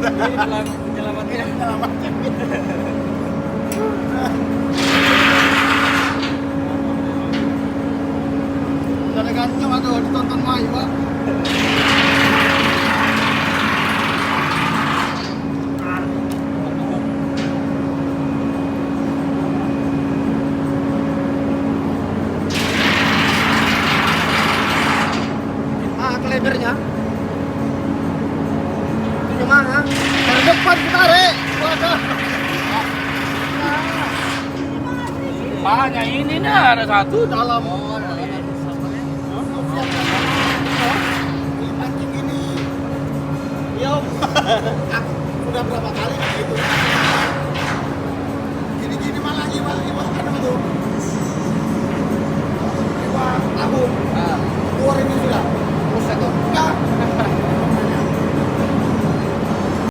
Penyelamatnya. Dari kancung atau ditonton main pak. Kelebernya ini mana? Dari depan tarik. Hanya ini dah ada satu Dalam Pancing ini. Iya, Om. Sudah berapa kali gitu?